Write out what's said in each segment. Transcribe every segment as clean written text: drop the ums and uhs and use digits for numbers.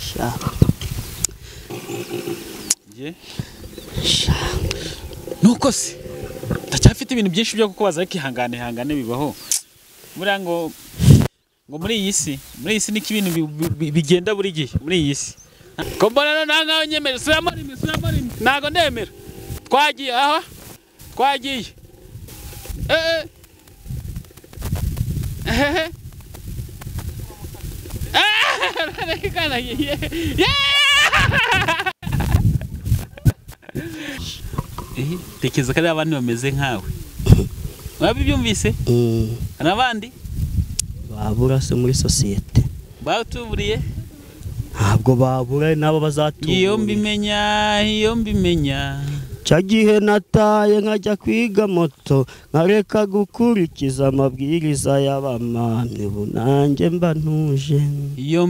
Sha. Je. Sha. Nuko se. Ndacyafite ibintu byinshi byo kukubaza ariko ihangane bibaho. Murango ngo muri iyi si niki ibintu bigenda buri gihe muri iyi si. Ko mbona nanga nyemera suyamarime nago ndemera. Twagiye aha. Twagiye. Tekeza kare abantu bameze nkawe. Wabibyumvise? N'abandi babura se muri societe. Batuburiye? Ntabwo babura nabo bazatubura. Iyo mbimenya. Cyagihe nataye nkajya kwiga moto nkareka gukurikiza amabwiriza y'abamamye bunange mba ntuje. Iyo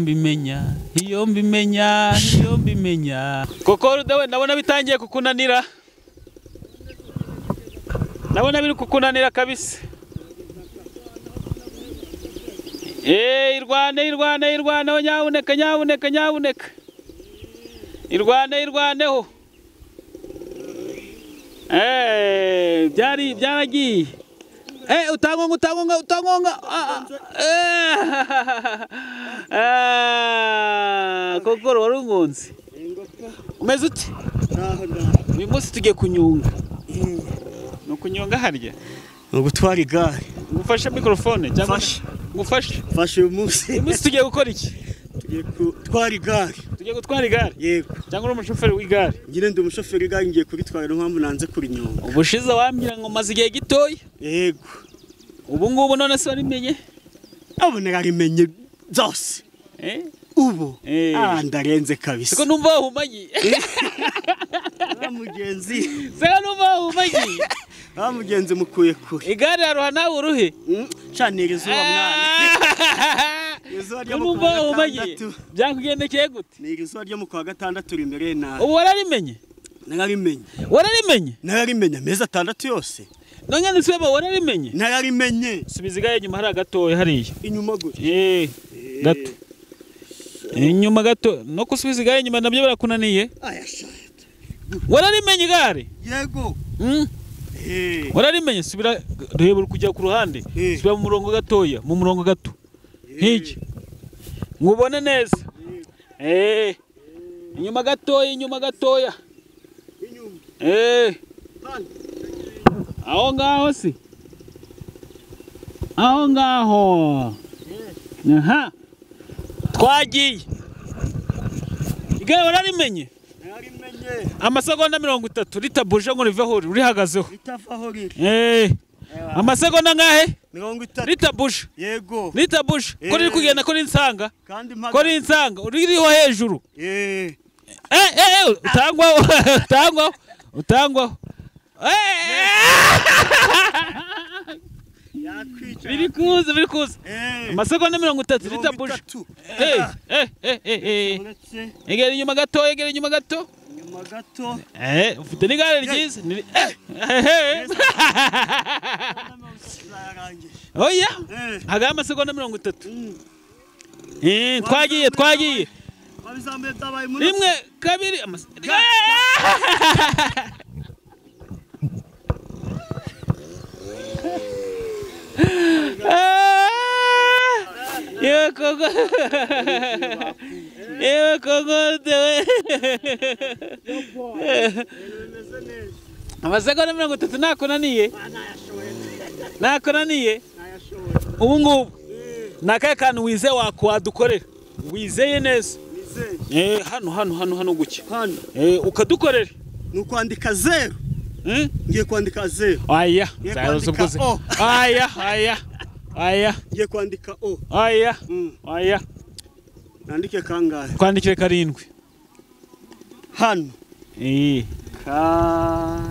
mbimenya. Koko rudawe ndabona bitangiye kukunanira. Ndabona biri kukunanira kabisa. Irwane nyabuneka. Irwaneho. Byaragiye. Utangonga. Kokoro warungonze. Umeze ute? Uyu munsi tugiye kunyunga. No kunyonga harya. Gutwara igare. Ngufashe microphone cyangwa ngufashe. Fashe uyu munsi. Umunsi tugiye gukora iki? Tugiye gutwara igare. Tugiye gutwara igare? Yego. Cyangwa umushoferi w'igare? Ngire ndi umushoferi w'igare ngiye kuritwara mpamvu nanze kurinyonga. Ubushize wambira ngo maze igihe gitoya? Yego. Ubu ngubu none se warimenye? Abonera rimenye zose. Ubu ndarenze kabisa. Siko numva wahumagiye. Mugenzi. Siko numva wahumagiye. Mugenzi mukuye kure. Igare yaruha nawe uruhe? Caniriza uwa mwana. Izuba ryo mu kwa gatandatu. Byankugendekeye gute? Ni izuba ryo mu kwa gatandatu uri imbere nawe. Ubu wararimenye? Nararimenye. Wararimenye? Nararimenye amezi 6 yose. None nisweba wararimenye? Nararimenye. Subiza igaye nyuma hari agatoye hariya. Inyuma gute? Gato. Inyuma gato no kusubiza igaye nyuma nabyo barakunaniye? Ayashayata. Wararimenye igare? Yego. Wararimenye subira reba kujya ku ruhande. Subira mu murongo gatoya, mu murongo gato. Hiki. Ngubone neza. Inyuma gatoya. Inyuma. Aho ngaho si. Aho ngaho. Aha. Twagiye. Igare wararimenye? Nararimenye. Amasegonda 30 ritabuje ngo riveho urihagazeho. Ritafaho riri. Amasegonda ngahe? 30. Ritabuje. Yego. Ritabuje. Ko riri kugenda ko rinsanga? Kandi mpaga. Ko rinsanga uririho hejuru. Utangwa. Biri kuza. Amasegonda 30 ritabuje. Egera inyuma gato. Inyuma gato. Ufite n'igare ryiza. Oya. Haga amasegonda 30. Twagiye. Rimwe, kabiri Amasegonda 30 nakunaniye. Ubu ngubu nakaye kantu wize wadukorera. Wizeye neza. Hano gucya. Ukadukorera. Nukwandika 0. Ngiye kwandika 0. Aya, zarozuguze. Aya. Ngiye kwandika O. Aya. Nandike kangahe? Kwandikire 7. Hano.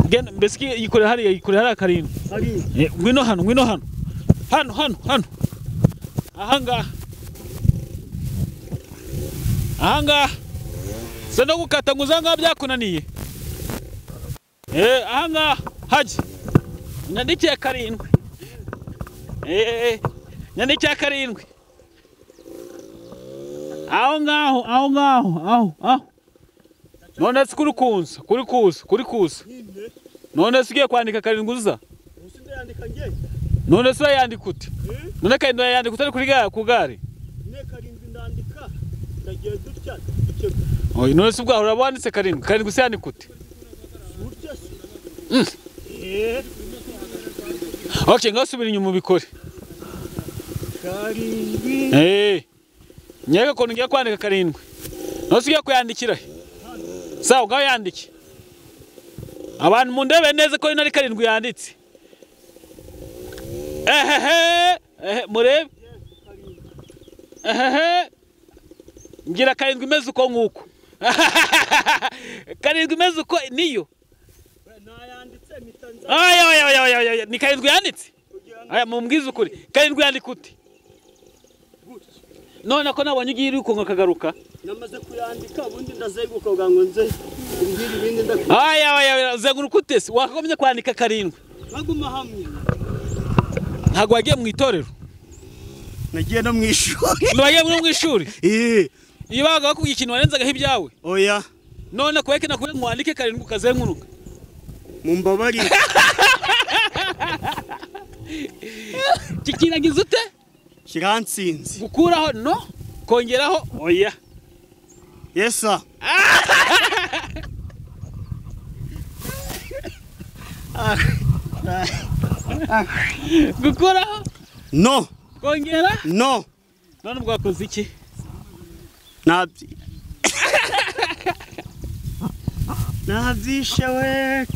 Genda mbese yikore hari 7. Ngwino hano. Hano. Ahanga. Sendo gukata nguzanga byakunaniye. Ahanga haje. Nyandikiye 7. Nyandikiye 7. aho ngaho none se kuri kuza none se ugiye kwandika karindwi uza none se yandika ute none karindwi yandika utari kuri ku gare oyi none se ubwaho urabanditse karindwi se yandika ute okay ngaho subira inyuma ubikore karindwi nyega ko ngiye kwandika karindwi none se ugiye kuyandikira sawa ngaho yandike abantu mundebe neza ko ari karindwi yanditse murebe ngira karindwi imeze uko nguko karindwi imeze uko niyo ni karindwi yanditse mumbwize ukuri karindwi yandika ute none ko nabonye ugiye uri uko kagaruka namaze kuyandika ubundi ndazeguka ugango nze imbiri ibindi ndakora zeguruka ute se wakagombye kwandika karindwi baguma hamwe ntago wagiye mu itorero nagiye no mu ishuri wagiye mu ishuri iyo baga bakubwiye ikintu warenzagaho ibyawe oya none kweke nakubwiye ngo wandike karindwi ukazenguruka mumbabari kikiragize ute kiransinzi gukuraho no kongeraho oya yesa gukuraho no kongera no none bwakoze iki nabyishe we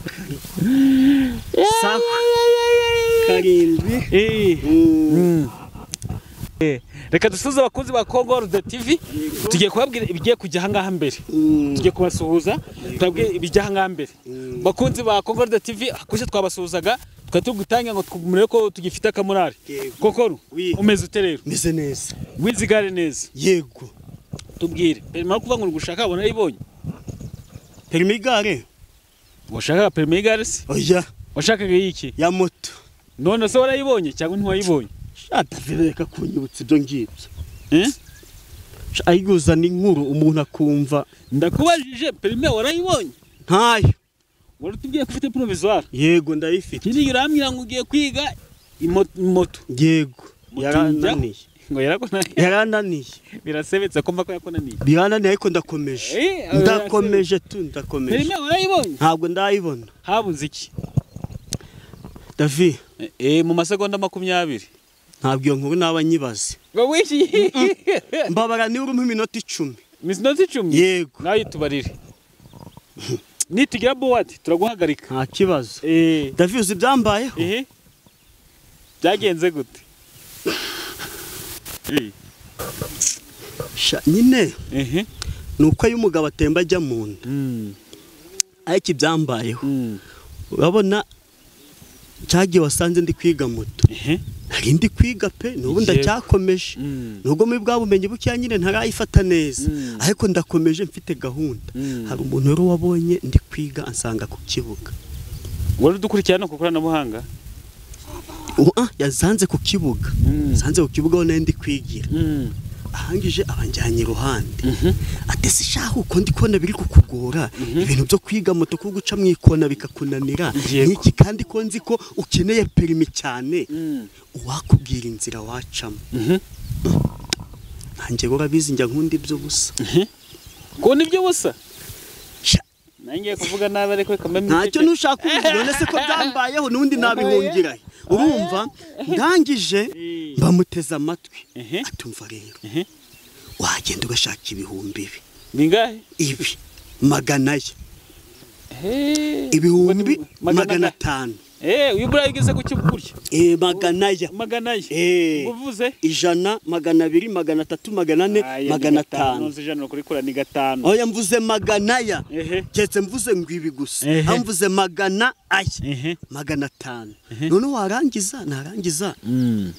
karindwi reka dusuze abakunzi ba Congo TV tugiye kubabwira ibigiye kujya hangaha mbere tugiye kubasuhuza twabwiye ibijya hangaha mbere bakunzi ba Congo TV akushe twabasuhuzaga twatugutanga ngo twumure ko tugifite akamurari Kokoro umeze uterero meze neza wizigare neza yego tubwire perima kuva ngo gushaka abona yibonye perimi gare washaka perimi gare se oya washakaga iki ya moto none se warayibonye cyangwa ntiwayibonye atavireka kunyibutsa ibyo ngibyo ayiguza n'inkuru umuntu akumva ndakubajije perimi warayibonye ntayo wari tubwiye ko ufite provisoire yego ndayifite kindi urambwira ngo ugiye kwiga moto yego yarananiye ngo yarananiye birasebetse ko mva ko yakonaniye birananiye ariko ndakomeje perimi warayibonye ntabwo ndayibona habuze iki David mu masegonda 20 ntabwo iyo nkuru naba nyibaze ngo wiki mbabara ni uri mu minota 10 minota 10 yego nayo tubarire nitugira board turaguhagarika nta kibazo David uzi byambayeho byagenze gute nyine nuko iyo umugabo atemba ajya mu nda ariko ibyambayeho urabona cyagiye wasanze ndi kwiga moto nari ndi kwiga pe n'ubu ndacyakomeje nubwo muri bwa bumenyi bukeya nyine ntarayifata neza ariko ndakomeje mfite gahunda hari umuntu rero wabonye ndi kwiga ansanga ku kibuga wari dukurikirana ku koranabuhanga yazanze ku kibuga zanze ku kibuga aho ndi kwigira ahangije abanjyanye iruhande atese shaho uko ndi kubona biri kukugora ibintu byo kwiga moto ko guca mu ikona bikakunanira n'iki kandi ko nzi ko ukeneye perimi cyane uwakubwira inzira wacamo nanjye urabizi njya nkundi ibyo busa ko nibyo busa nangiye kuvuga nabi ariko kameme ntacyo nushaka kuvuga none se ko byambayeho nundi nabihungira urumva ndangije bamuteza amatwi atumva rero wagenda ugashaka ibihumbi ibi bingahe ibi magana ye ibihumbi 500 uyu bura yigeze gukiburya magana ye uvuze 100 200 300 400 500 nonse jana kuri kura ni 5 oya mvuze magana ya cyetse mvuze ngo ibi gusa amvuze magana aya 500 none warangiza narangiza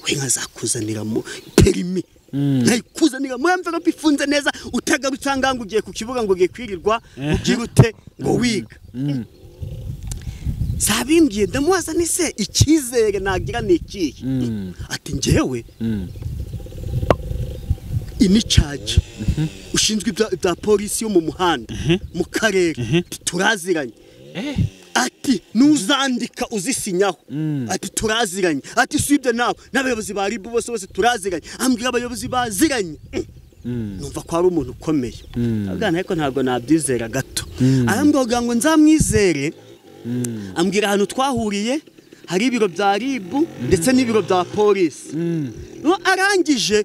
we nkazakuzanira mu perimi nayikuzanira mwamvira bifunze neza utagarutanga ngo ugiye ku kibuga ngo ugiye kwirirwa ugirute ngo wiga sabimbye ndamuwaza nise ikizere nagira nikiye ati njewe ini charge ushinzwe ibya polisi yo mu muhanda mu karere turaziranye ati nuzandika uzisinyaho ati turaziranye ati swibye nawe n'abayobozi ba RIB bose turaziranye ambwira abayobozi baziranye numva ko ari umuntu ukomeye abwana ariko ntabwo nabyizera gato arambwira ngo nzamwizere ambwira ahantu twahuriye hari ibiro bya RIB ndetse n'ibiro bya polisi no arangije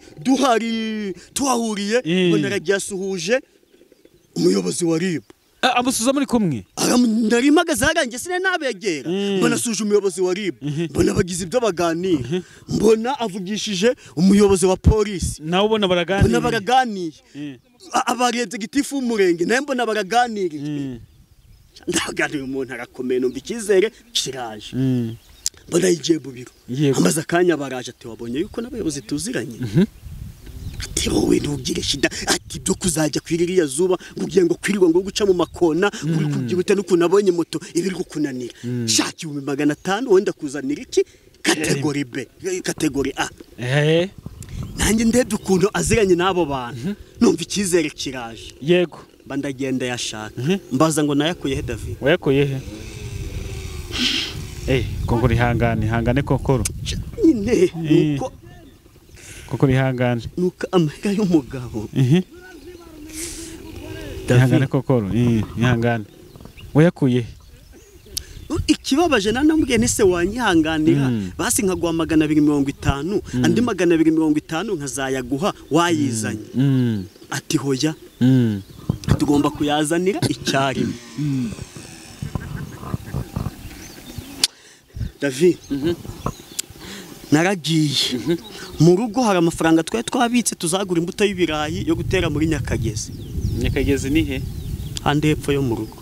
tuhahuriye ngo naragiye asuhuje umuyobozi wa RIB amusuza muri kumwe ndarimagaze harangiye sine nabegera mbona suje umuyobozi wa RIB mbona bagize ibyo baganira mbona avugishije umuyobozi wa polisi nawe ubona baraganiye abarenze gitifu w'umurenge nawe mbona baraganiriye ndaganira umuntu arakomeye numva icyizere kiraje mbona yigiye mu biro amaze akanya baraje ati wabonye yuko n'abayobozi tuziranye ati wowe ntugire shida ati byo kuzajya kwiririya zuba ngugiye ngo kwirirwa ngo guca mu makona uri kubyibute n'ukuntu abonye moto ibiri gukunanira shaki 500 wenda kuzanira iki kategori B kategori A nanjye ndebye ukuntu aziranye n'abo bantu numva icyizere kiraje yego bandagenda yashaka mbaza ngo nayakuye he David wayakuye he kokoro ihangane kokoro nyine nuko kokoro ihangane nuko amahera y'umugabo ihangane kokoro ihangane wayakuye ikibabaje nanambwiye nise wanyihanganira basi nkagwa 250 andi 250 nkazayaguha wayizanye ati hoya tugomba kuyazanira icyarimo David naragiye mu rugo hari amafaranga twabitse tuzagura imbuto y'ibirayi yo gutera muri Nyakagezi ni he hande hepfo yo mu rugo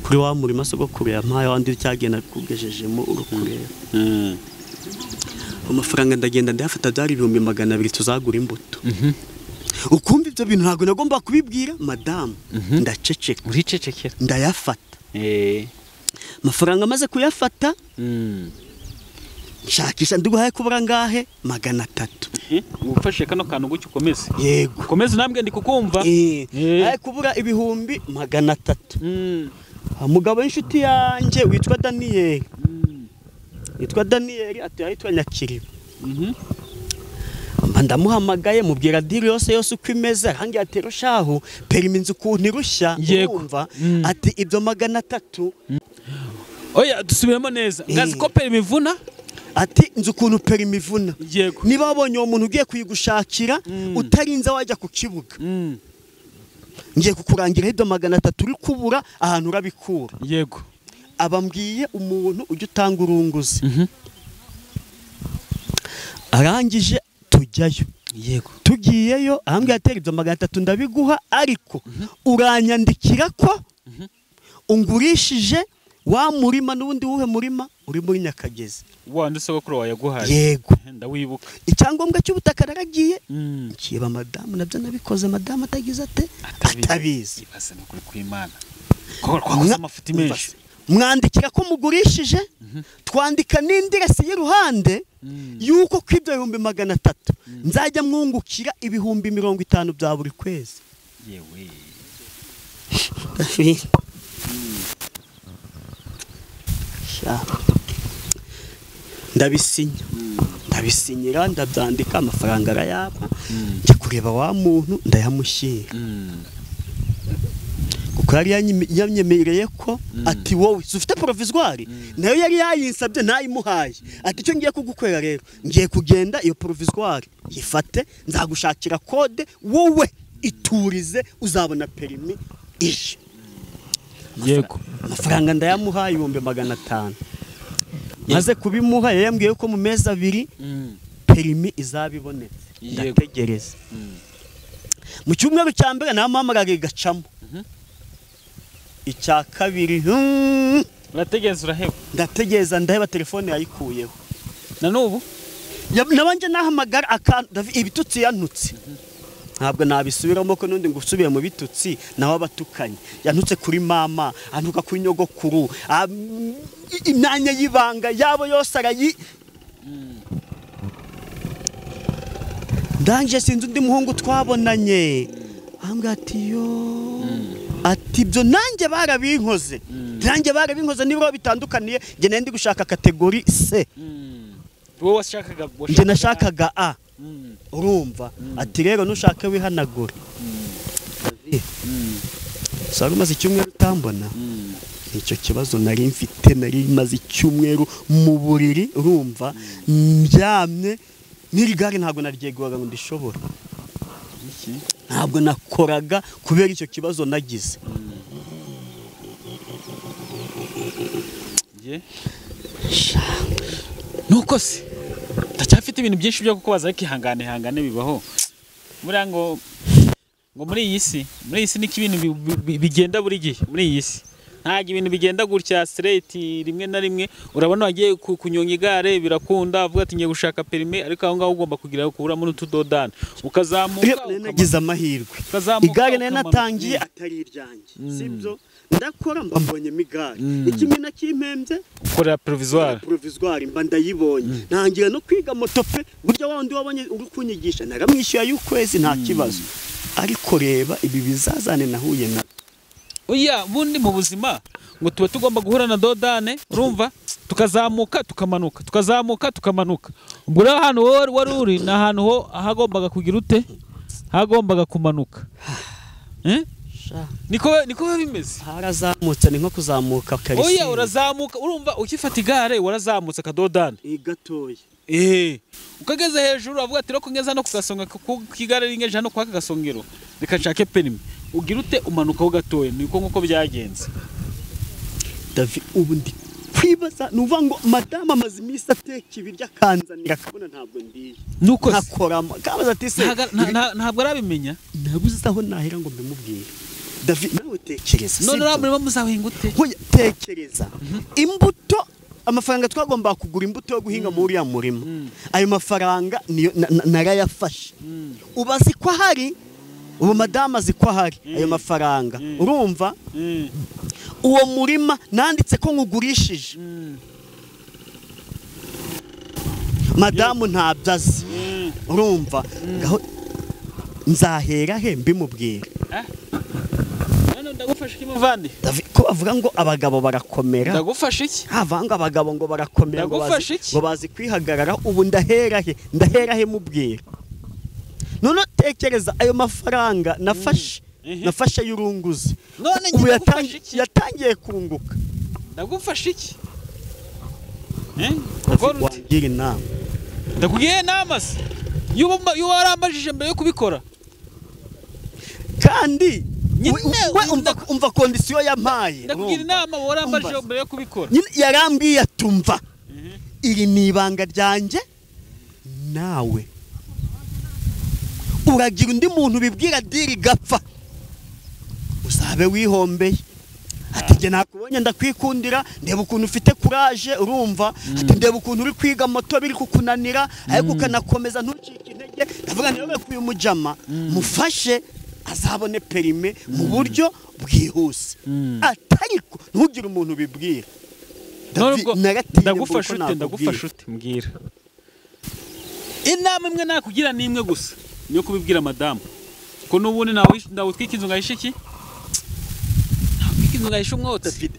kuri wa murima sogokuru yampaye wandi cyagenda kugejejemo urukurera amafaranga ndagenda ndayafata byari 200 tuzagura imbuto ukumva ibyo bintu ntago nagomba kubibwira madame ndaceceka uricecekera ndayafata amafaranga maze kuyafata shakisha ndiguhaye kubura ngahe 300 ufashe kano kantu gucyo ukomeze yego komeze nambwe ndi kukumva aye kubura ibihumbi 300 umugabo w'inshuti yanjye witwa Daniel ati ahitwa Nyakiriba ndamuhamagaye mubwira diri yose uko imeze hangi atero shaho perimi ukuntu irushya urumva ati ibyo 300 oya dusubiramo neza ngazi ko perimi ivuna ati nzi ukuntu perimi ivuna yego niba wabonye uwo muntu ugiye kuyigushakira utarinze wajya ku kibuga ngiye kukurangira ibyo 300 uri kubura ahantu urabikura yego abambwiye umuntu ujya utanga urunguzi arangije tujyayo yego tugiyeyo ahambwe atera ibyo 300 ndabiguha ariko uranyandikira ko ungurishije wa murima n'ubundi wuhe murima uri muri Nyakagezi wandi sogokuru wayaguhaye yego ndawibuka icyangombwa cy'ubutaka naragiye kiba madame nabyo nabikoze madame atagize atabizi ibase no kuri kwimana ko kwakoze amafuti menshi mwandikira ko mugurishije twandika n'indiresi y'uruhande yuko kwibyo 300 nzajya mwungukira ibihumbi 50 bya buri kwezi yewe ndabisinyira ndabyandika amafaranga arayapa njye kureba wa muntu ndayamushyira kuko yari yanyemereye ko ati wowe ufite provisoire nayo yari yayinsabye nayimuhaye ati icyo ngiye kugukorera rero ngiye kugenda iyo provisoire yifate nzagushakira code wowe iturize uzabona perimi ije yego amafaranga ndayamuhaye 500 maze kubimuha yambwiye ko mu mezi 2 perimi izabibonetse ndategereza mu cyumweru cya mbere namuhamagara gacamo icya kabiri urategereza uraheba ndategereza ndaheba telefone yayikuyeho na nubu nabanje nahamagara ibitutsi yantutse ntabwo nabisubiramo ko nundi ngusubiye mu bitutsi naho abatukanye yantutse kuri mama antuka kuri nyogokuru imyanya y'ibanga yabo yose ndanje sinzi undi muhungu twabonanye ambwa ati yo ati ibyo nanjye barabinkoze nibwo bitandukaniye nge nandi gushaka kategori C wowe washakaga nge nashakaga A urumva ati rero nushaka wihanagura sari maze icyumweru utambona icyo kibazo nari mfite nari maze icyumweru mu buriri urumva mbyamye n'irigare ntabwo naryegwaga ngo ndishobora ntabwo nakoraga kubera icyo kibazo nagize nuko se ndacyafite ibintu byinshi byo kukubaza ariko ihangane bibaho buriya ngo muri iyi si niko ibintu bigenda buri gihe muri iyi si ntabwo ibintu bigenda gutya straight rimwe na rimwe urabona wagiye kunyonga igare birakunda avuga ati ngiye gushaka perime ariko aho ngaho ugomba kugira kuramo n'utudodani ukazamuka nagize amahirwe igare nari natangiye atari iryanjye sibyo ndakora mbonye migare ikimina kimpembye ukorera provisoire mba ndayibonye ntangira no kwiga moto pe buryo wandi wabonye uri kunyigisha naramwishyuye y'ukwezi nta kibazo ariko reba ibi bizazane nahuye na oya bundi mu buzima ngo tuba tugomba guhura na dodane urumva tukazamuka tukamanuka ubwo rero hano wari uri na ahantu ho ahagombaga kugira ute hagombaga kumanuka niko bimeze harazamutse ni nko kuzamuka karisi oya urazamuka urumva ukifata igare warazamutse akadodane gatoya ukageze hejuru avuga ati roko ngeza no kugasonga kigare ringeje hano kwa kagasongero reka nshake perime ugira ute umanuka ho gatoye niko nkuko byagenze David ubu ndi kwibaza nuvuga ngo madama amaze iminsi ateka ibiryo akanzanira akabona ntabwo ndiye nuko nakoramo kabaza ati se ntabwo arabimenya nabuze aho nahera ngo mbimubwire David nawe tekereza none urabona muzahinga ute tekereza imbuto amafaranga twagomba kugura imbuto yo guhinga muri ya murima ayo mafaranga narayafashe ubazi ko hari ubu madama ziko hari ayo mafaranga urumva uwo murima nanditse ko ngugurishije madamu ntabyazi urumva nzahera he mbimubwira ndagufasha iki muvandi ko bavuga ngo abagabo barakomera ndagufasha iki havanga abagabo ngo barakomera ngo bazi kwihagarara ubu ndahera he mubwira none tekereza ayo mafaranga nafashe y'urunguzi ubu yatangiye kunguka ndagufasha iki wagira inama ndakugiye inama se iyo warambajije mbere yo kubikora kandi umva kondisiyo yampaye ndakugira inama warambajije mbere yo kubikora yarambwiye atumva iri ni ibanga ryanjye nawe uragira undi muntu bibwira diri gapfa uzabe wihombeye ati nge nakubonye ndakwikundira ndeba ukuntu ufite courage urumva ati ndeba ukuntu uri kwiga moto biri kukunanira ariko ukanakomeza ntucike intege ndavuga niwe kuyu mujama mufashe azabone perime mu buryo bwihuse atariko ntugire umuntu bibwira ndagufasha ute mbwira inama imwe nakugira ni imwe gusa niyo kubibwira madamu ko nubundi nawe utwika inzu ngahisha iki ntabwo ngahisha umwotsi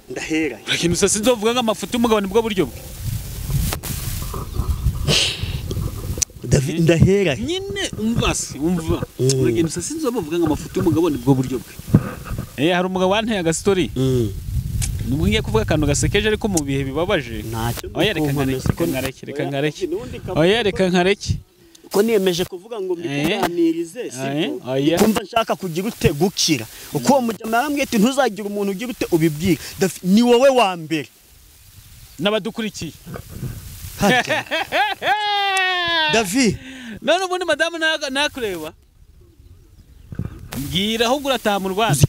ndahera ikintu sasa nzovuga nk'amafuti y'umugabo nibwo buryo bwe David ndahera nyine umva ikintu sasa nzovuga nk'amafuti y'umugabo nibwo buryo bwe hari umugabo wanteye agastori nubwo ngiye kuvuga akantu gasekeje ariko mu bihe bibabaje oya reka nkareke ko niyemeje kuvuga ngo mbikuganirize sibyo kumva nshaka kugira ute gukira uko uwo mujama yarambwiye ati ntuzagira umuntu ugira ute ubibwira ni wowe wa mbere n'abadukurikiye David none ubundi madamu nakureba mbwira ahubwo urataha mu Rwanda uzi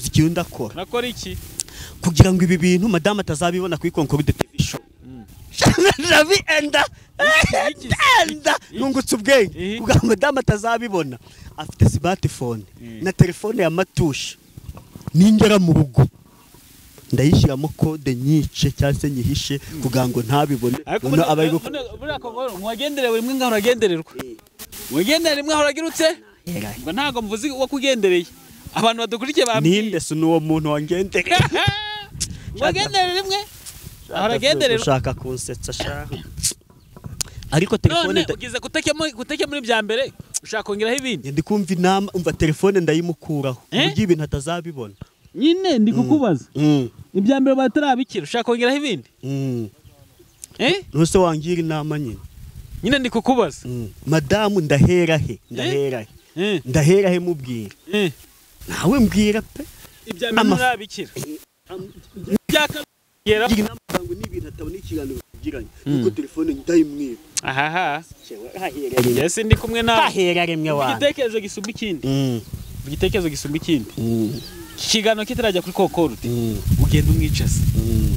ikintu ndakora nakora iki kugira ngo ibi bintu madamu atazabibona kuri Concorde TV show David enda nungutse ubwenge kugira ngo madamu atazabibona afite smartphone na telefone ya matushe ningera mu rugo ndayishyiramo kode nyice cyangwa se nyihishe kugira ngo ntabibone. None abaye buriya Kongoro mwagenderewe rimwe ngaho uragendererwa. Mwagendera rimwe aho uragirutse? Ngo ntago mvuzi wo kugendereye. Abantu badukurikiye bambwiye. Ninde se nuwo muntu wangendereye? Mwagendera rimwe? Aho uragendererwa. Ushaka kunsetsa shaka. Ariko telefone none ugize guteke muri bya mbere ushaka kongeraho ibindi. Ndi kumva inama umva telefone ndayimukuraho. Ugiye ibintu atazabibona. Nyine ndi kukubaza. Ibya mbere batarabikira ushaka kongeraho ibindi. Nose wangira inama nyine. Nyine ndi kukubaza. Madamu ndahera he mubwira. Nawe mbwira pe. Ibya mbere barabikira. Byakagera ngo n'ibintu atabona ikiganiro kugiranye. Nuko telefone ndayimwiba. Yesi ndi kumwe nawe. Ahera rimwe wa. Igitekerezo gisumba ikindi. Igitekerezo gisumba ikindi. Kigano kitarajya kuri Kongoro ugenda umwicaza.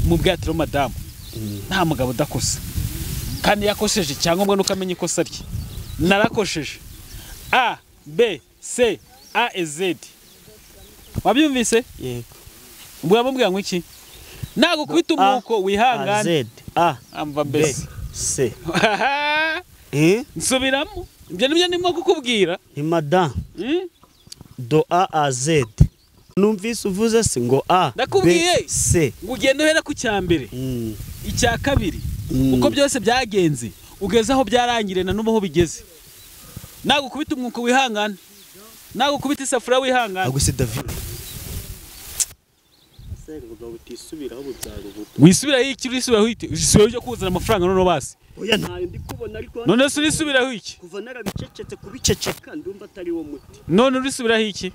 Mu bwatiro madamu. Nta mugabo udakosa. Kandi yakosheje cyangwa nuko amenye ikosa rye. Narakosheje. A B C A E Z. Wabyumvise? Yego. Ubwo bamubwira ngo iki? Nago kwita umuko wihangane. Z A amva mbese. C. Nsubiramo. Ibyo nibyo ndimo kukubwira. Ni madam. Do A Z. Numvise uvuze se ngo A Ndakubwiye C. Ugenda uhera ku cyambere. Icya kabiri. Uko byose byagenze ugeze aho byarangire na nubaho bigeze. Nago kubita umwuko wihangane. Nago kubita isafura wihangane. Aguse David. Wisubiraho iki urisubiraho iki? Usubiraho cyo kuzana amafaranga none basi. Oya ntayo ndi kubona ariko none se urisubiraho iki? Kuva narabicecetse kubiceceka ndumva atari wo muti. None urisubiraho iki?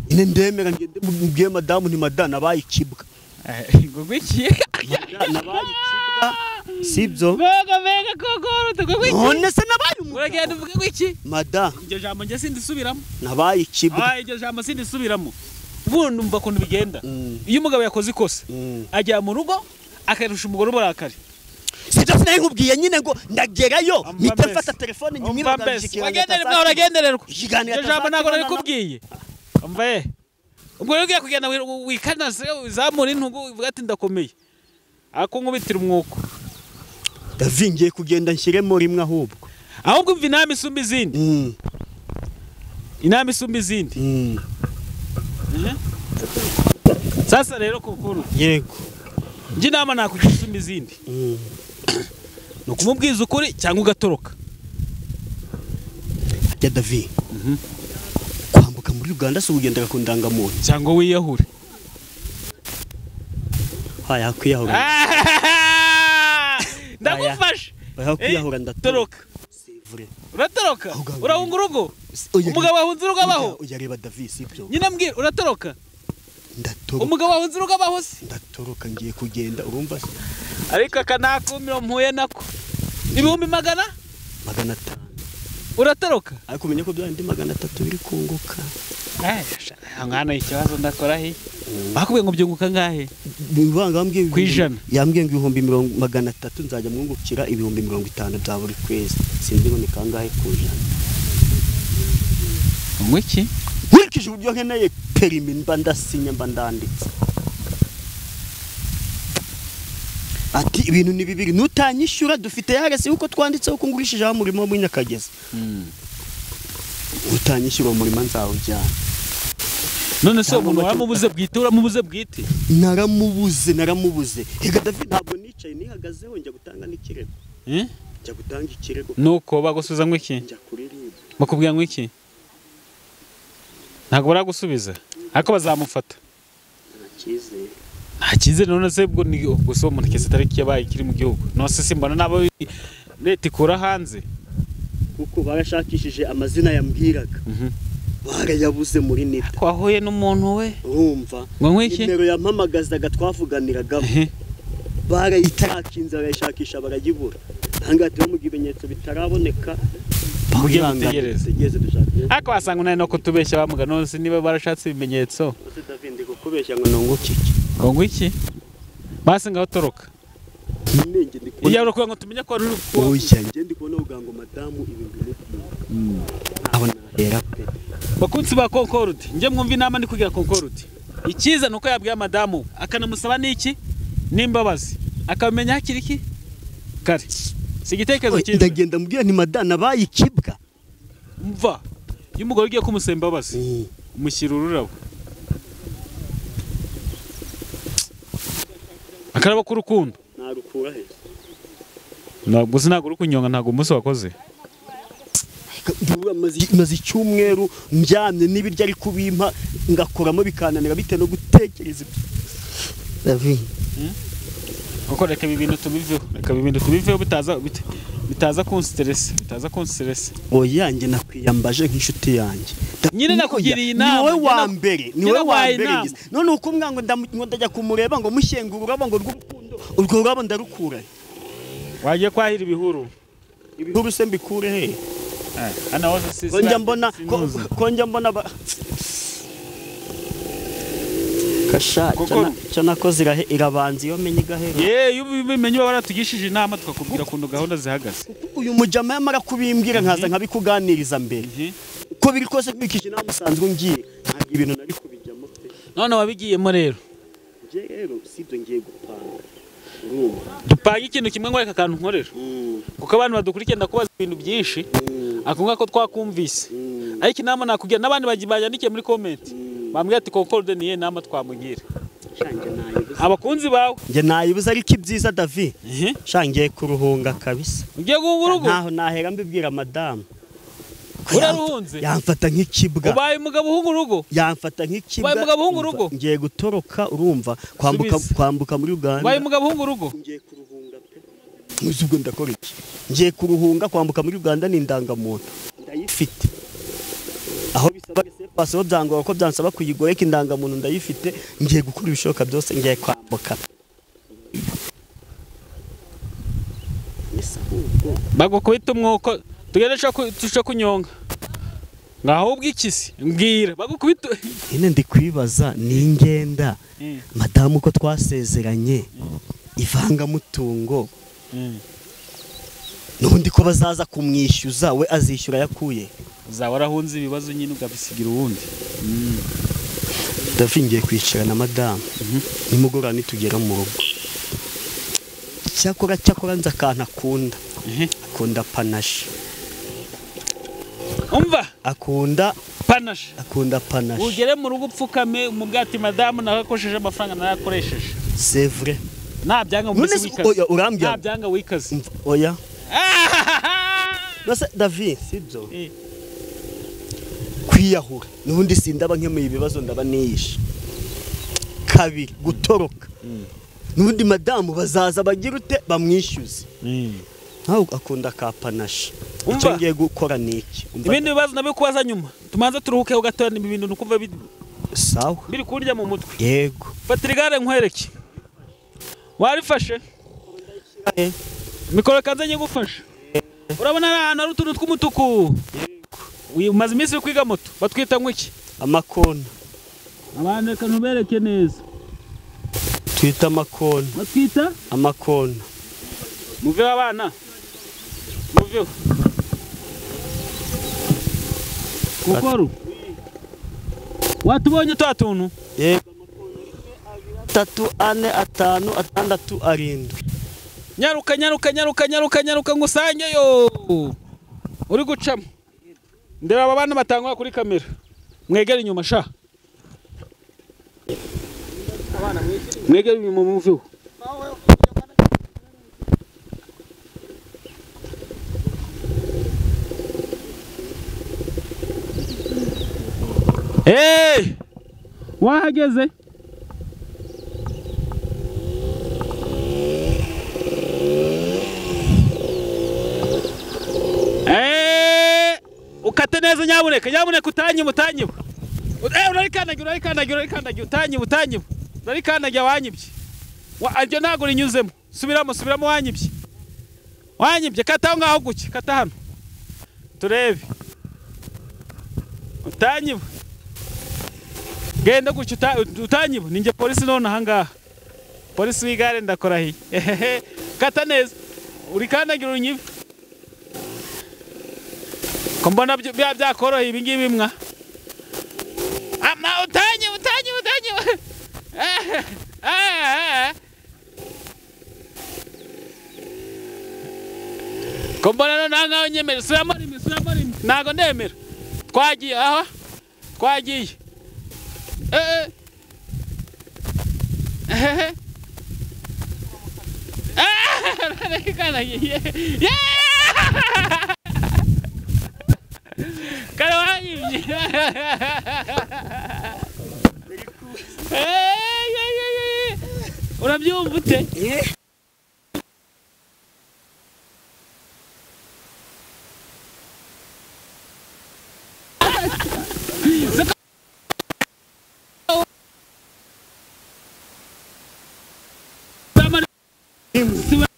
Ine ndemera ngende mbwiye madamu ni madana bayikibwa. Ngo gwiki? Nabayikibwa. Sibyo? Mega Kongoro tugwiki. None se nabaye umuntu. Uragenda uvuga gwiki? Madam. Iryo jambo nje sindisubiramo. Nabayikibwa. Iryo jambo sindisubiramo. Ubundi umva kuntu bigenda. Iyo umugabo yakoze ikosa ajya mu rugo akarusha umugore uburakari. Sibyo sinaye nkubwiye nyine ngo ndagerayo nitafata telefone nyimira ndashikira. Wagendererwa uragendererwa. Iryo jambo ntago narikubwiye. Umva ubwo rero kugenda wikanaze uzamura intugu uvuga ati ndakomeye. Ako nkubitira umwuko. Davingiye kugenda nshyiremo rimwe ahubwo. Ahubwo umva inama isumba izindi. Inama isumba izindi. Sasa rero Kongoro. Yego. Nje inama nakugira isumba izindi. No kumubwiza ukuri cyangwa ugatoroka. Ya David. Kwambuka muri Uganda se ugendera ku ndangamuntu cyangwa wiyahure. Haya kwiyahura. Ndagufasha. Haya kwiyahura ndatoroka. Sivure. Uratoroka? Urahunga urugo? Umugabo ahunze urugo abaho? Uyareba David sibyo. Nyina mbwira uratoroka? Ndatoroka. Umugabo ahunze urugo abaho se? Ndatoroka ngiye kugenda urumva se. Ariko akanakumiro mpuye nako. 100 500. Uratoroka? Ariko umenye ko byandi 300 biri kunguka. Ngana ikibazo ndakora he? Bakubwiye ngo byunguka ngahe? Bivanga bambwiye kwijana. Yambwiye ngo 300 nzajya mwungukira 50 bya buri kwezi. Sinzi ngo ni kangahe kujana. Ngwiki? Nkurikije uburyo nkeneye perimi mba ndasinya mba ndanditse. Ati ibintu ni bibiri nutanyishyura dufite yarese uko twanditseho ko ngurishije amurimo w'Inyakagezi. Utanyishyura umurimo nzawujyana. None se umuntu waramubuze bwite uramubuze bwite? Naramubuze. Ega David ntabwo nicaye nihagazeho njya gutanga n'ikirego. Njya gutanga ikirego. Nuko bagusubiza ngo iki? Njya kuririmba. Bakubwira ngo iki? Ntabwo baragusubiza. Ariko bazamufata. Nta cyizere none se ubwo ni guso umuntu kese tariki yabaye kiri mu gihugu. Nose simbona nabo leta ikura hanze. Kuko barashakishije amazina yambwiraga. Barayabuze muri nita. Kwahuye n'umuntu we. Urumva. Ngo nk'iki? Nimero yampamagazaga twavuganiraga. Barayitarakinza barayishakisha barayibura. Hangati yo mu bimenyetso bitaraboneka. Tegereze dushaka. Ariko wasanga nari no kutubeshya bamuga none niba barashatse ibimenyetso. David kubeshya ngo nonguki. Ngo ngwiki? Basi ngaho toroka. Nenge ndiko. Iya urukuye ngo tumenye ko ari urukuye. Oya nge ndikubona ugango madamu ibintu Aho nahera pe. Bakunzi ba Kongoro nje mwumva inama ndi kugira Kongoro. Ikiza nuko yabwiye madamu akanamusaba niki n'imbabazi akamenya hakiri iki kare. Si igitekerezo cyiza. Ndagenda mubwira ni madame nabaye ikibwa. Mva. Y'umugore ugiye kumusaba imbabazi. Umushyira ururabo. Akaraba k'urukundo. Narukura he? Ntabwo sinago urukunyonga ntago umunsi wakoze. Maze icyumweru mbyamye n'ibiryo ari kubimpa ngakoramo bikananira bite no gutekereza. David. Uko reka ibintu tubiveho. Reka ibintu tubiveho bitaza kunstress. Oya nge nakwiyambaje nk'inshuti yanjye. Nyine nakugiriye inama. Niwe wa mbere ngize. None uko mwango ndajya kumureba ngo mushyengura ngo rw'urukundo. Urwo rwabo ndarukura. Wagiye kwahira ibihuru. Ibihuru se mbikure he? Ana wose sisi. Konja mbona kasha cyana ko irabanza iyo menye gahera. Iyo bimenye baratugishije inama tukakubwira kundo gahunda zihagaze. Uyu mujama yamara kubimbwira nkaza nkabikuganiriza mbere. Ko biri kose bikije inama usanzwe ngiye ntabwo ibintu nari kubijyamo pe. None wabigiyemo rero. Je rero sibyo ngiye gupanga. Dupanga ikintu kimwe ngo reka kantu nkorera. Kuko abantu badukurikira ndakubaza ibintu byinshi. Akunga ko twakumvise. Ariko inama nakugira nabandi bajandikiye muri comment. Bambwiye ati Concorde niye nama twamugira. Shange nayibuza. Abakunzi bawe. Nge nayibuza ariko ibyiza David. Shange kuruhunga kabisa. Ugiye guhunga urugo? Ntaho nahera mbibwira madame. Uraruhunze? Yamfata nk'ikibwa. Ubaye umugabo uhunga urugo? Yamfata nk'ikibwa. Ubaye umugabo uhunga urugo? Ngiye gutoroka urumva kwambuka muri Uganda. Ubaye umugabo uhunga urugo? Ngiye kuruhunga pe. Muzubwo ndakora iki? Ngiye kuruhunga kwambuka muri Uganda n'indangamuntu. Ndayifite. Aho bisaba se paso byangora ko byansaba kuyigoreka indangamuntu ndayifite ngiye gukora ibishoka byose ngiye kwambuka. Bagukubita umwuko tugeresha tusha kunyonga. Ngaho ubwikisi mbwira bagukubita. Ine ndi kwibaza ni ingenda. Madamu ko twasezeranye ivanga mutungo. Nundi ko bazaza kumwishyuza we azishyura yakuye. Zawarahunze ibibazo nyine ugabisigira uwundi. Ndafingiye kwicara na madame. Nimugora nitugera mu rugo. Cyakora nza kantu akunda. Akunda panache. Umva akunda panache. Ugere mu rugo upfukame mu bwati madame nakakosheje amafaranga narakoresheje. C'est vrai. Nta byanga mu wikaze. Oya urambya. Nta byanga wikaze. Oya. Nose David sibyo. Kwiyahura nubundi sindaba nkemeye ibibazo ndaba niyisha. Kabiri gutoroka. Nubundi madamu bazaza bagira ute bamwishyuze. Ntaho akunda ka panache. Icyo ngiye gukora niki. Ibindi bibazo nabe kubaza nyuma. Tumanza turuhuke ugatora ibintu nukumva sawa. Biri kurya mu mutwe. Yego. Fatirigare nkwereke. Warifashe? Mikoro kanzanye gufasha. Urabona ahantu ari utuntu tw'umutuku. Yego. Umaze iminsi kwiga moto. Batwita nk'iki? Amakona. Abana reka ntubereke neza. Twita amakona. Batwita? Amakona. Muveho abana. Muveho. Kukoru. Watubonye twatuntu? Yego. 3, 4, 5, 6, 7. Nyaruka ngusangeyo. Uri gucamo. Ndeba aba bana batangwa kuri kamera. Mwegere inyuma sha. Mwegere inyuma muveho. Wahageze? Ukate neza nyabuneka utanyiba. Urarikandagira urarikandagira wanyibye. Aryo ntago rinyuzemo. Subiramo wanyibye. Kata aho ngaho guke. Kata hano. Turebe. Utanyiba. Genda guke utanyiba. Ninjye polisi none aha ngaha. Polisi w'igare ndakora hi. Kata neza. Urikandagira urinyibe. Kombona byakoroheye ibi ngibi mwa. Ama utanyiba. Kombona nanga nyemera siramari nago ndemera twagiye aha twagiye kana ye kana wanyimye urabyumva ute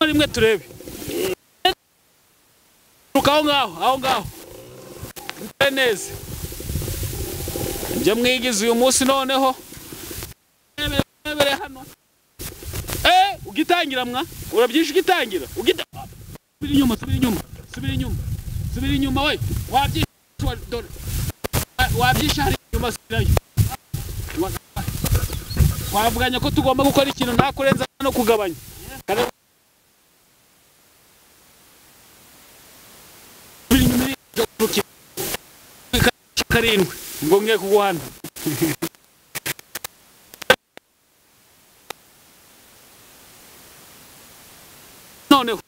rimwe turebe aho ngaho neza njye mwigize uyu munsi noneho hano ugitangira mwa urabyishe ugitangira subira inyuma we wabyishe hari inyuma sirayo twavuganye ko tugomba gukora ikintu nta kurenza no kugabanya karindwi ngo ngiye kuguhana noneho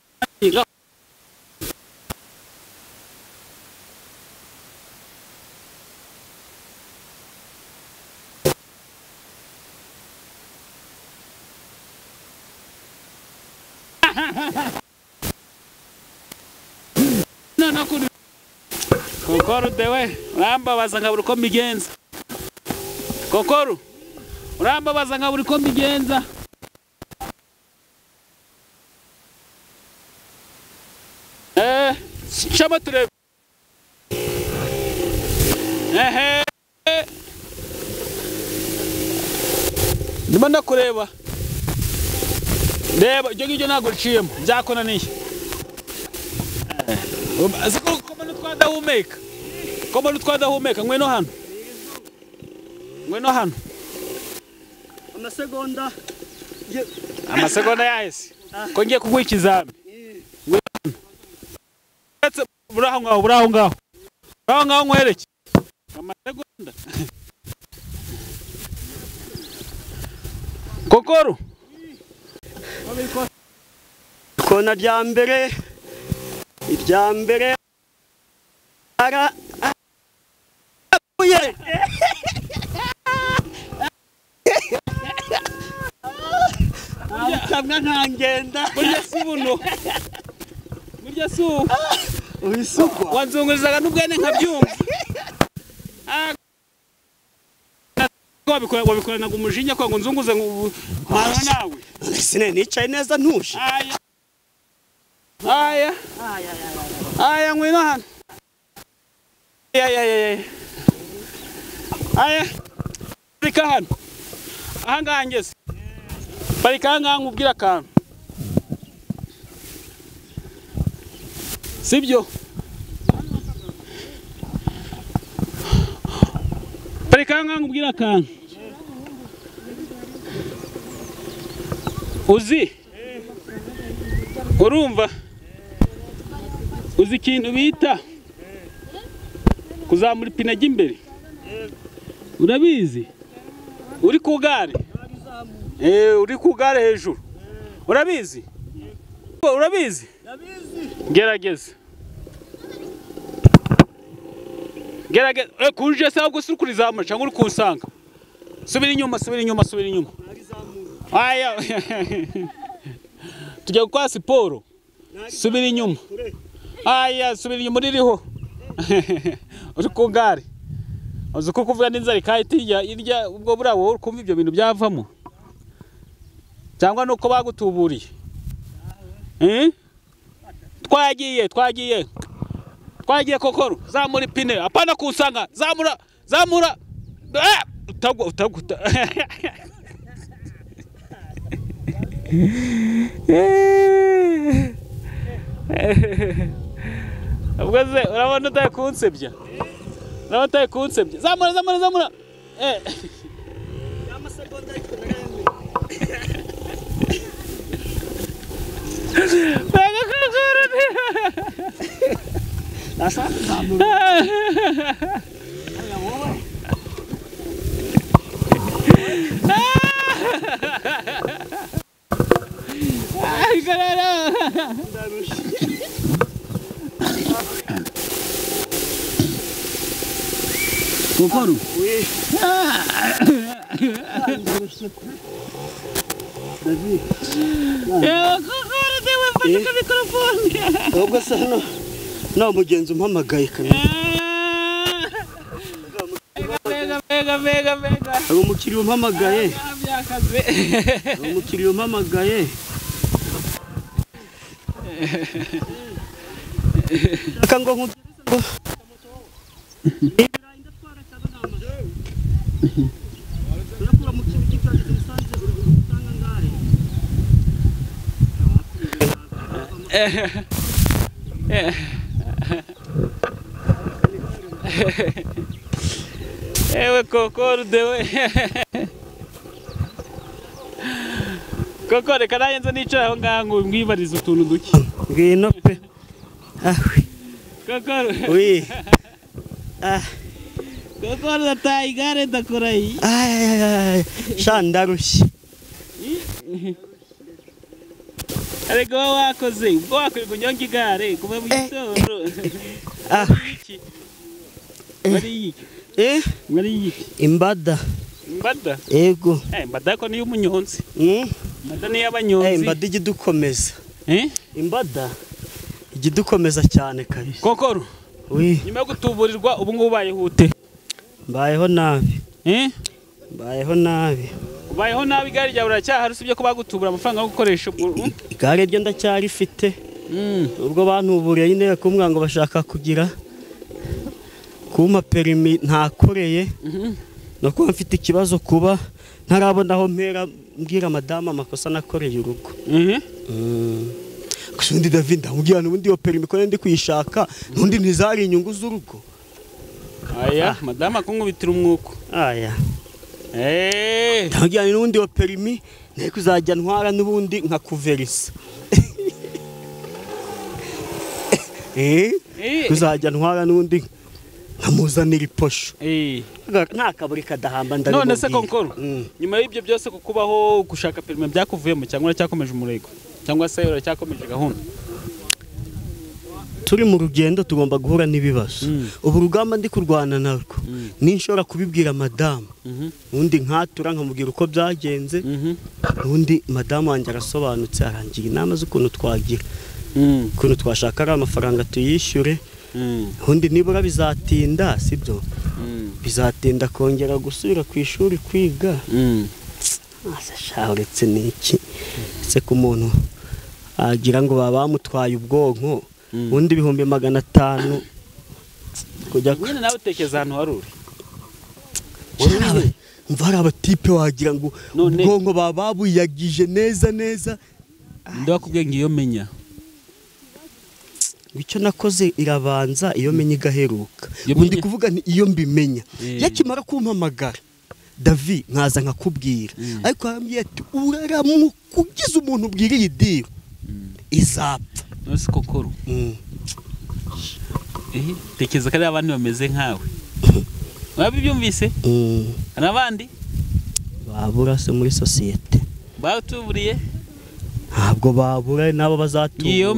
Kokoro dewe urambabaza nkabura uko mbigenza Kokoro urambabaza nkabura uko mbigenza shama turebe ndimo ndakureba reba ibyo ngibyo ntabwo riciyemo byakonaniye Komano twadahumeka ngweno hano amasegonda yahise ko ngiye kuguha ikizami buraho ngaho nkwereke amasegonda Kokoro kona rya mbere irya mbere ara uye kamwe nkangenda burya sibuno burya su ubisukwa wanzungurizaga n'ubwene nkabyumva wabikoranaga umujinya kwa ngo nzunguze mwana nawe sine nicaye neza ntuje aya ngwino hano aya parika hano ahangaha ngeze parika ahangaha nkubwira akantu sibyo parika ahangaha nkubwira akantu uzi urumva uzi ikintu bita kuzamura ipine ry'imbere urabizi uri ku gare uri ku gare hejuru urabizi gerageza kuje se ahubwo si ukurizamura cyangwa uri kunsanga subira inyuma aya tujya gukora siporo subira inyuma ririho uri ku gare uzi ko kuvuga n'inzara ikahita irya ubwo burabo kumva ibyo bintu byavamo cyangwa nuko bagutuburiye twagiye Kokoro zamura ipine apana kusanga zamura utaguta ubwo ze urabona utakunsebya zamura amasegonda ariko naremwe Mbega kokoro Ay, caralho! Kokoro? Oui. Davi. Kokoro, deu uma faca com o microfone. Ubwo se hano nta mugenzi umpamagaye kabisa. Mega. Hari umukiriya umpamagaye. Hari umukiriya umpamagaye. Kango nkubwira ngo Ewe kokoro dewe. Kokoro karaye nzo nicara aho ngaho ngwibariza utuntu duke. ngwino pe. Kokoro. Oui. Kokoro dataye igare ndakora iyi. Sha ndarushye. Ariko wakoze ubwo wakorerwa unyonga igare kuva mu gitondo. Bari iki? Bari iki? Imbada. Imbada? Ego. Imbada ko niyo umunyonzi. Imbada niyo abanyonzi. Imbada igidukomeza. Imbada igidukomeza cyane kabisa. Kokoro. Oui. Nyuma yo gutuburirwa ubu ngubu bayihute. Mbayeho nabi. Mbayeho nabi. Ubayeho nabi igare ryawe uracyahari usibye ko bagutubura amafaranga yo gukoresha. Igare ryo ndacyarifite. Ubwo bantuburiye nyine kumwa ngo bashaka kugira kuma perimi ntakoreye. No kuba mfite ikibazo kuba ntarabona aho mpera mbwira madama amakosa nakoreye urugo. Kusundi David ndamubwira n'ubundi yo perimi ko ndi kuyishaka n'undi ntizari inyungu z'urugo. Aya madama kunkubitira umwuko. Aya. Ndamubwira n'ubundi yo perimi nteko kuzajya ntwara n'ubundi nka kuverisa. Kuzajya ntwara n'ubundi nkamuzanira iposho. Nta kaburi kadahamba ndabibona. None se Kokoro nyuma y'ibyo byose kukubaho gushaka perime byakuvuyemo cyangwa uracyakomeje umurego cyangwa se uracyakomeje gahunda? Turi mu rugendo tugomba guhura n'ibibazo. Ubu rugamba ndi kurwana narwo ninshobora kubibwira madamu undi nkatura nkamubwira uko byagenze undi madamu wanjye arasobanutse arangira inama z'ukuntu twagira ukuntu twashaka ari amafaranga tuyishyure. Undi nibura bizatinda sibyo bizatinda kongera gusubira ku ishuri kwiga. Uretse n'iki ese ku muntu agira ngo baba bamutwaye ubwonko undi 500 kujya nyine nawe utekereza ahantu waruri mvara abatipe wagira ngo ubwonko baba babuyagije neza. Ndakubwiye ngiyo menya icyo nakoze irabanza iyo menya igaheruka. Undi kuvuga ni iyo mbimenya yakimara kumpamagara Davi nkaza nkakubwira ariko arambye ati uraramukugize umuntu ubwiriye idiro izapfa. Nose Kokoro tekeza kare abandi bameze nkawe wabibyumvise n'abandi babura se muri societe batuburiye ntabwo babura nabo bazatubura. iyo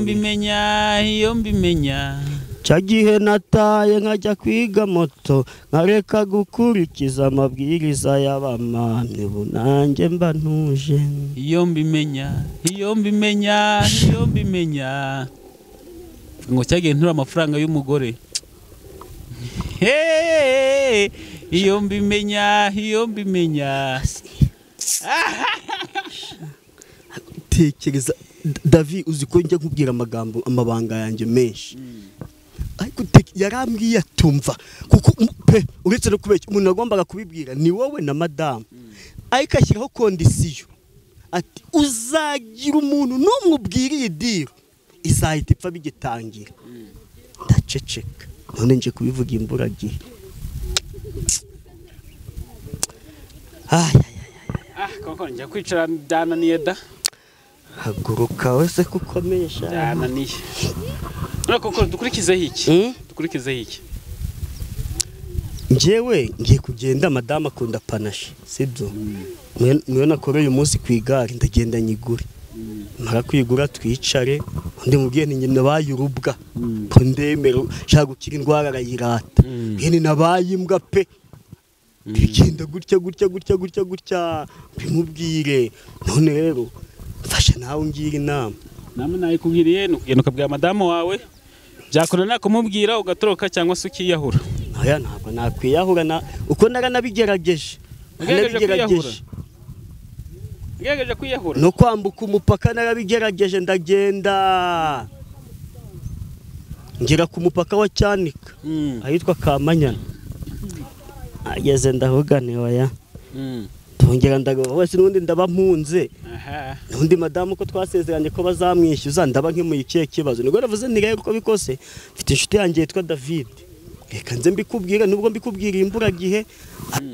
mbimenya cyagihe nataye nkajya kwiga moto nkareka gukurikiza amabwiriza y'abamamye bunange mba ntuje. iyo mbimenya ngo cyagihe ntura amafaranga y'umugore. iyo mbimenya tekereza Davi uzi ko njya nkubwira amabanga yanjye menshi ariko yarambwiye atumva kuko pe uretse no kubeshya umuntu agombaga kubibwira ni wowe na madamu ariko ashyiraho kondisiyo ati uzagira umuntu n'umwe ubwiriye idiro izahita ipfa bigitangira. Ndaceceka none nje kubivuga imburagihe. Kokoro njya kwicara byananiye da. haguruka wese kukomeye sha yananiye koko dukurikizeho iki dukurikizeho iki njyewe ngiye kugenda madame akunda panache sibyo mwe nakoreye umunsi ku igare ndagenda nyigure mara kwigura twicare undi mubwiye ni nyine bayurubwa ndemero shaka gukira indwara arayirata yene nabayimbwa pe bigenda gutya bimubwire none rero mfashe nawe ngira inama namwe nayikubwiriye nukugenda ukabwira madame wawe byakora nakumubwira ugatoroka cyangwa se ukiyahura aya ntabwo nakwiyahura uko naranabigerageje Ngejeje kwiyahura no kwambuka umupaka narabigerageje ndagenda ngera ku mupaka wa Cyanika ahitwa Kamanyana ageze ndahugane oya tongera ndagaho wese nundi ndaba mpunze nundi madame ko twasezeranye ko bazamwishyuza ndaba nkimuyikiye kibazo niko navuze ni rero ko bikose mfite inshuti yanjye yitwa David reka nze mbikubwira nubwo mbikubwira imbura gihe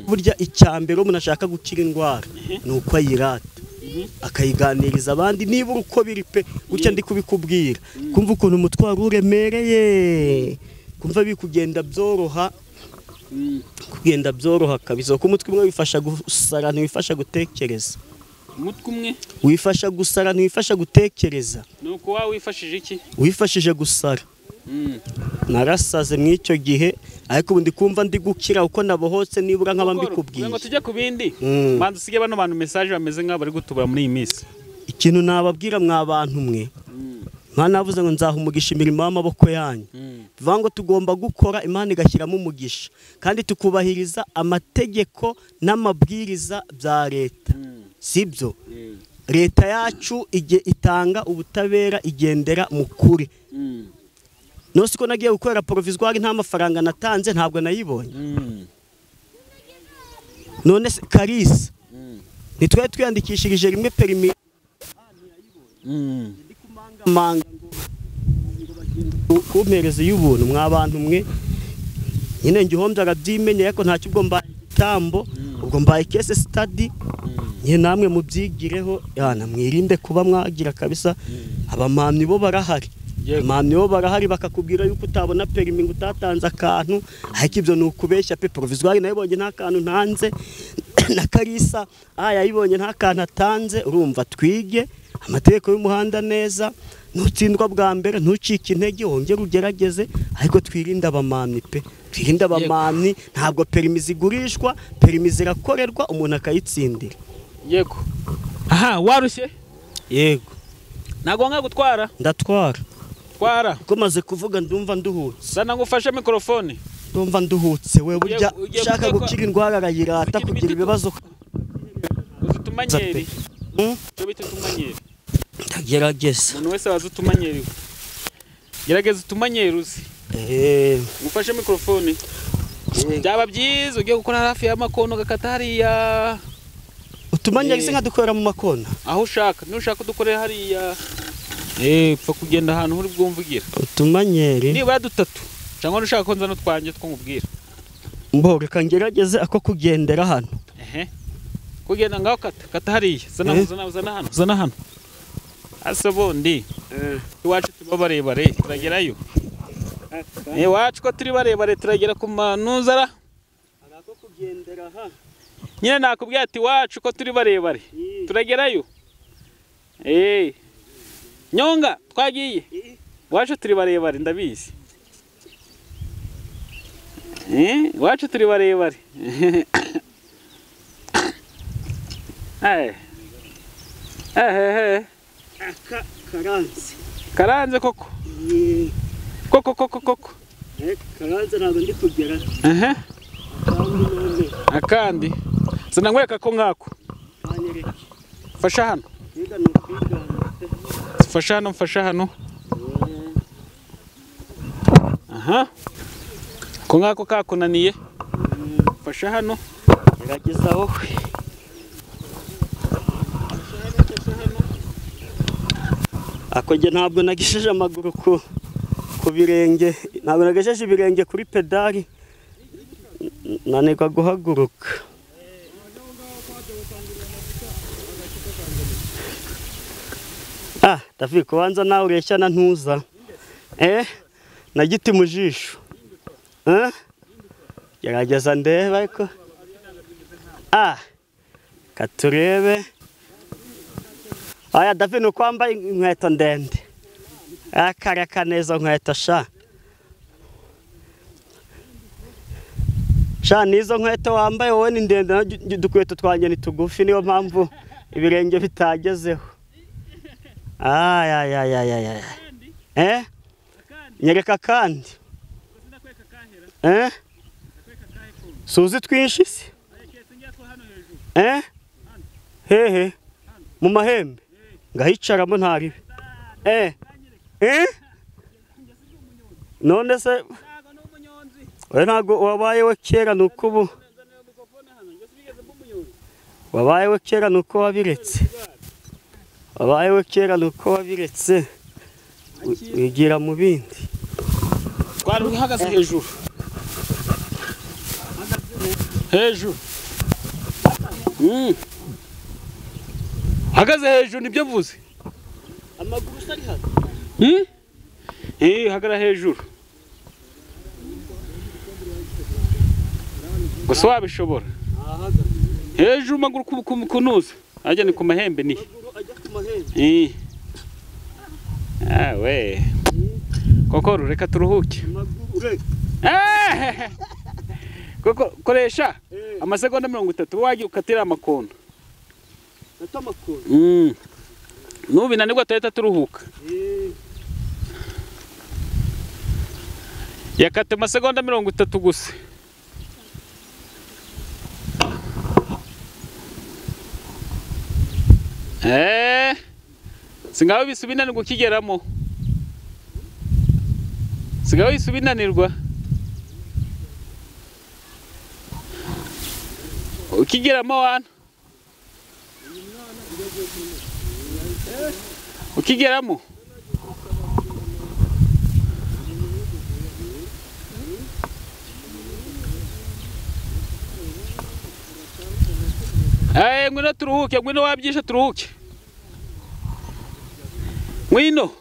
burya icyambere umuntu ashaka gukira indwara nuko ayirata akayiganiriza abandi niba uko biri pe gutya ndi kubikubwira kumva ukuntu umutwaro uremereye kumva bikugenda byoroha kugenda byoroha kabisa ko umutwe umwe wifasha gusara ntiwifasha gutekereza umutwe umwe wifasha gusara ntiwifasha gutekereza nuko wa wifashije iki wifashije gusara narasaze mw'icyo gihe ariko ubundi kumva ndi gukira uko nabohotse nibura nk'aba mbikubwiye ngo tujye ku bindi manzi usige bano bantu message bameze nk'abo bari gutubura muri iyi minsi ikintu nababwira mwabantu mwe navuze ngo nzahumugisha imirimo y'amaboko yanyu bivuga ngo tugomba gukora Imana igashyiramo umugisha kandi tukubahiriza amategeko n'amabwiriza bya leta sibyo leta yacu itanga ubutabera igendera mu kuri nose ko nagiye gukorera provisoire nta mafaranga natanze ntabwo nayibonye none se Kalisa nitwe twiyandikishirije rimwe perimi manga kumpereza y'ubuntu mwabantu mwe nyine ngihombye arabyimenye ariko nta kibwo mbaye tambo ubwo mbaye case study nye namwe mubyigireho yana mwirinde kuba mwagira kabisa abamamyi bo barahari amamyi bo barahari bakakubwira yuko utabona perimi ngo utatanze akantu ariko ibyo nukubeshya pe provisoire nayibonye nta kantu ntanze na Kalisa yayibonye nta kantu atanze urumva twige amategeko y'umuhanda neza nutsindwa bwa mbere ntucike intege wongere ugerageze ariko twirinda abamamyi pe twirinda abamamyi ntabwo perimi zigurishwa perimi zirakorerwa umuntu akayitsindira yego aha warushye yego nagonga gutwara ndatwara twara ko maze kuvuga ndumva nduhutse sana ngufashe mikrofone ndumva nduhutse we burya shaka gukira indwara arayirata kugira ibibazo uzitumanyeri cyo bita utumanyeri ndagerageza umuntu wese wazi utumanyeri gerageza utumanyeri uzi ngufashe mikrofone byaba byiza ugiye gukora hafi y'amakono gakata hariya utumanyeri se nkadukorera mu makona aho ushaka nushaka dukorera hariya pfa kugenda ahantu uri bwumvugira utumanyeri niba dutatu cyangwa ushaka ko nzana twanjye twumubwira mbo reka ngerageze ako kugendera hano kugenda ngaho kata hariya zana hano ase bondi iwacu tuba barebare turagerayo iwacu ko turi barebare turagera ku manuzara ako kugendera ha nyine nakubwiye ati iwacu ko turi barebare turagerayo nyonga twagiye iwacu turi barebare ndabizi iwacu turi barebare karanze koko karanze ntabwo ndi kugera akandi sinangweka ko ngako fasha hano mfasha hano aha ko ngako kakunaniye fasha hano gerageza wowe akoge ntabwo nagisheje amaguru ku birenge ntabwo nagesheje ibirenge kuri pedali nanirwa guhaguruka David kubanza nawe ureshya na ntuza na giti mu jisho gerageza ndebe ariko katurebe aya David nuko wambaye inkweto ndende akareka neza nkweto sha nizo nkweto wambaye wowe ni ndende dukweto twanjye ni tugufi niyo mpamvu ibirenge bitagezeho nyereka kandi suzi twinshi se hehe mu mahembe ngahicaramo ntaribe none se we ntago wabayeho kera nuko ubu wabayeho kera nuko wabiretse wigira mu bindi twari uhagaze hejuru hagaze hejuru nibyo mvuze amaguru sari hano hagara hejuru gusa wabishobora hejuru maguru kunuza ajya ni ku mahembe ni we koko reka turuhuke koko koresha amasegonda 30 wagiye ukatira amakono nubinanirwa tuhita turuhuka yakate amasegonda 30 gusa singaho bisubinanirwa ukigeramo singaho bisubinanirwa ukigeramo wana ukigeramo ngwino turuhuke ngwino wabyisha turuhuke ngwino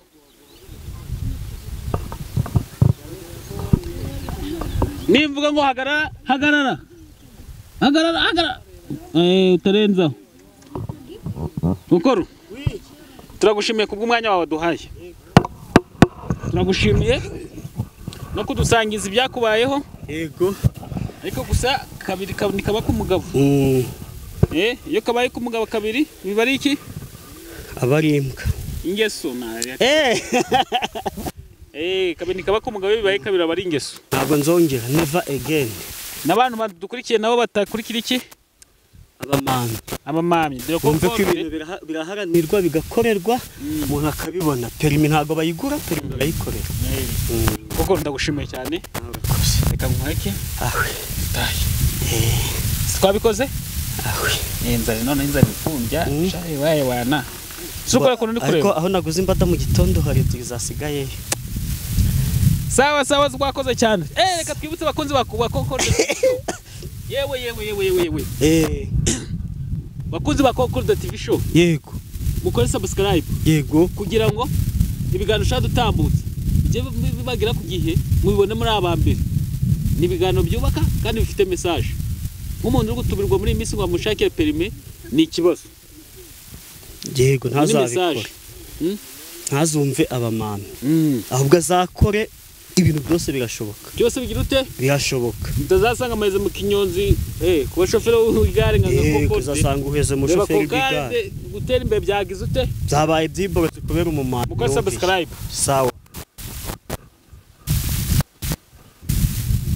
nimvuga ngo hagarara utarenzaho ukoro turagushimiye kubw'umwanya wawe duhaye turagushimiye no kudusangiza ibyakubayeho yego ariko gusa kabiri kaba kumugabo iyo kabaye kumugabo kabiri biba ari iki abarimbwa ingeso kabiri kaba kumugabo bibaye kabiri aba ari ingeso ntabwo nzongera never again n'abantu badukurikiye nabo batakurikira iki abamamyi dore ko ibintu biraharanirwa bigakorerwa umuntu akabibona perimi ntabwo bayigura perimi barayikorera koko ndagushimiye cyane reka nkwake twabikoze inzara none inzara ifundya waye wana sukora kuno nikureba ariko aho naguze imbada mu gitondo hari tuzasigaye sawa twakoze cyane reka twibutse bakunzi bakoko yewe bakunzi bakoko TV show yego mukore subscribe yego kugira ngo ibiganiro shadutambutse bije bibagira ku gihe mubibone muri abambere ni ibiganiro byubaka kandi bifite message nk'umuntu uri gutubirwa muri imisi ngo mushakire perime ni ikibazo yego ntazabikora ntazumve abamana ahubwo azakore ibintu byose birashoboka byose bigira ute birashoboka utazasanga ameze mu kinyonzi kuba shofero w'igare nka koko uzasanga uheze mu shofero w'igare gutera imbere byagize ute byabaye byiboroze kubera umumana mukora subscribe sawa